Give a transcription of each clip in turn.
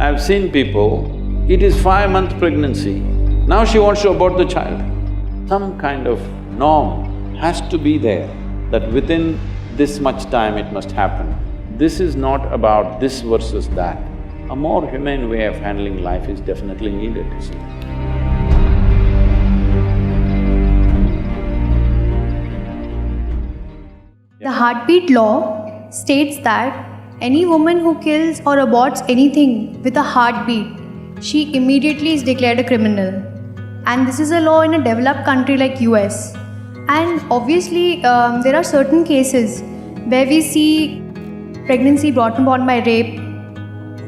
I've seen people, it is 5-month pregnancy, now she wants to abort the child. Some kind of norm has to be there that within this much time it must happen. This is not about this versus that. A more humane way of handling life is definitely needed, isn't it? The heartbeat law states that any woman who kills or aborts anything with a heartbeat, she immediately is declared a criminal. And this is a law in a developed country like US. And obviously, there are certain cases where we see pregnancy brought about by rape,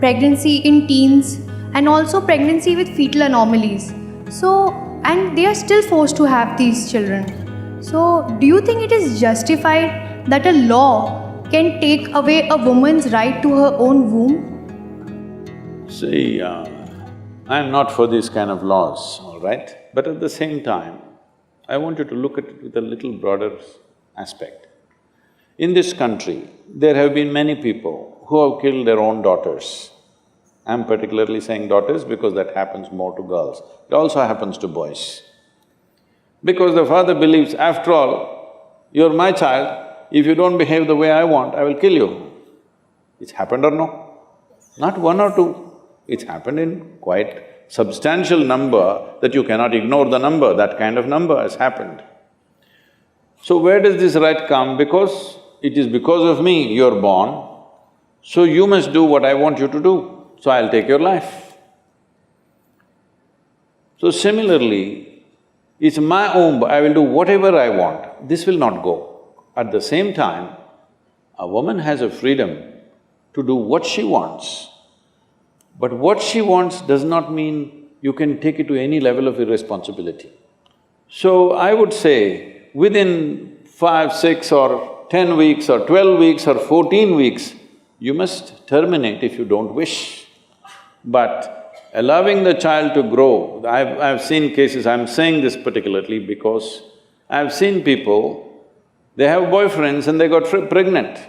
pregnancy in teens, and also pregnancy with fetal anomalies. And they are still forced to have these children. So, do you think it is justified that a law can take away a woman's right to her own womb? See, I'm not for these kind of laws, all right? But at the same time, I want you to look at it with a little broader aspect. In this country, there have been many people who have killed their own daughters. I'm particularly saying daughters because that happens more to girls. It also happens to boys. Because the father believes, after all, you're my child, if you don't behave the way I want, I will kill you. It's happened or no? Not one or two, it's happened in quite substantial number that you cannot ignore the number, that kind of number has happened. So where does this right come? Because it is because of me you're born, so you must do what I want you to do, so I'll take your life. So similarly, it's my womb, I will do whatever I want, this will not go. At the same time, a woman has a freedom to do what she wants. But what she wants does not mean you can take it to any level of irresponsibility. So I would say, within 5, 6 or 10 weeks or 12 weeks or 14 weeks, you must terminate if you don't wish. But allowing the child to grow, I've seen cases, I'm saying this particularly because I've seen people, they have boyfriends and they got pregnant.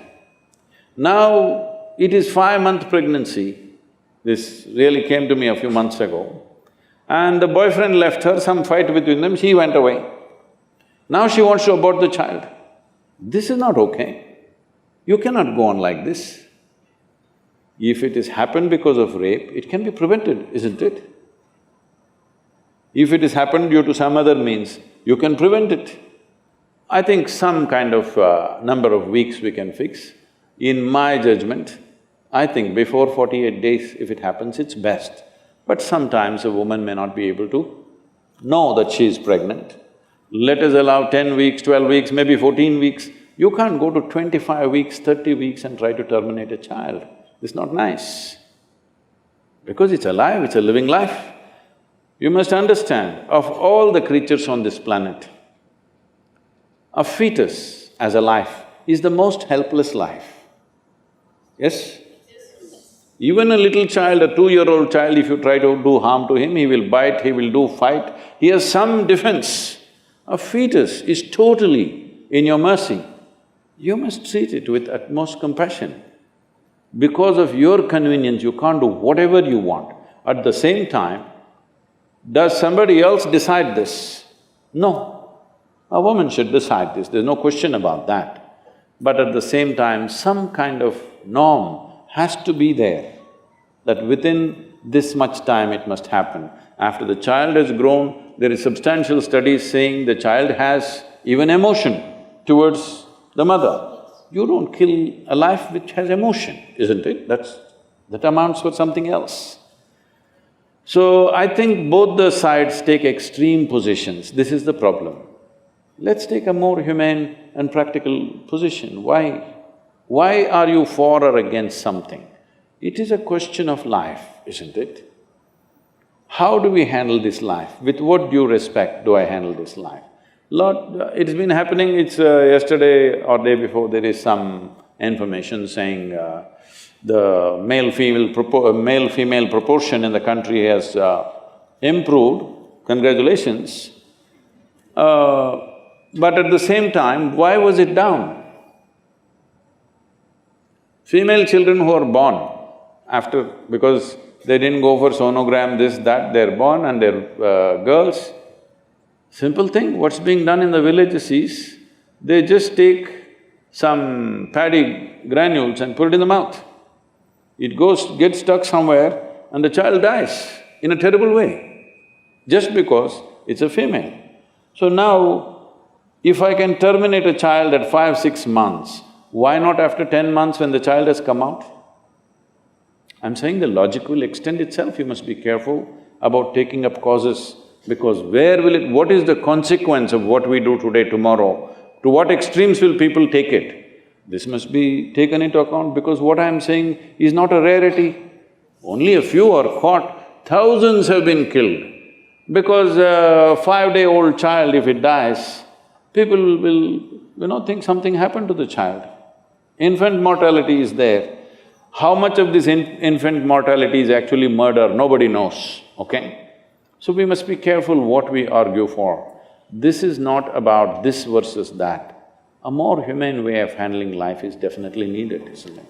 Now, it is 5-month pregnancy, this really came to me a few months ago, and the boyfriend left her, some fight between them, she went away. Now she wants to abort the child. This is not okay. You cannot go on like this. If it has happened because of rape, it can be prevented, isn't it? If it has happened due to some other means, you can prevent it. I think some kind of number of weeks we can fix. In my judgment, I think before 48 days, if it happens, it's best. But sometimes a woman may not be able to know that she is pregnant. Let us allow 10 weeks, 12 weeks, maybe 14 weeks. You can't go to 25 weeks, 30 weeks and try to terminate a child. It's not nice. Because it's alive, it's a living life. You must understand, of all the creatures on this planet, a fetus as a life is the most helpless life. Yes? Even a little child, a 2-year-old child, if you try to do harm to him, he will bite, he will do fight, he has some defense. A fetus is totally in your mercy. You must treat it with utmost compassion. Because of your convenience, you can't do whatever you want. At the same time, does somebody else decide this? No. A woman should decide this, there's no question about that. But at the same time, some kind of norm has to be there, that within this much time it must happen. After the child has grown, there is substantial studies saying the child has even emotion towards the mother. You don't kill a life which has emotion, isn't it? That amounts for something else. So I think both the sides take extreme positions, this is the problem. Let's take a more humane and practical position. Why? Why are you for or against something? It is a question of life, isn't it? How do we handle this life? With what due respect do I handle this life? It's been happening, it's yesterday or day before, there is some information saying the male-female proportion in the country has improved, congratulations. But at the same time, why was it down? Female children who are born after… because they didn't go for sonogram, this, that, they're born and they're girls. Simple thing, what's being done in the villages is, they just take some paddy granules and put it in the mouth. It gets stuck somewhere and the child dies in a terrible way, just because it's a female. So now, if I can terminate a child at 5, 6 months, why not after 10 months when the child has come out? I'm saying the logic will extend itself, you must be careful about taking up causes, because what is the consequence of what we do today, tomorrow? To what extremes will people take it? This must be taken into account, because what I'm saying is not a rarity. Only a few are caught, thousands have been killed. Because a 5-day-old child, if it dies, people will, think something happened to the child. Infant mortality is there. How much of this infant mortality is actually murder, nobody knows, okay? So we must be careful what we argue for. This is not about this versus that. A more humane way of handling life is definitely needed, isn't it?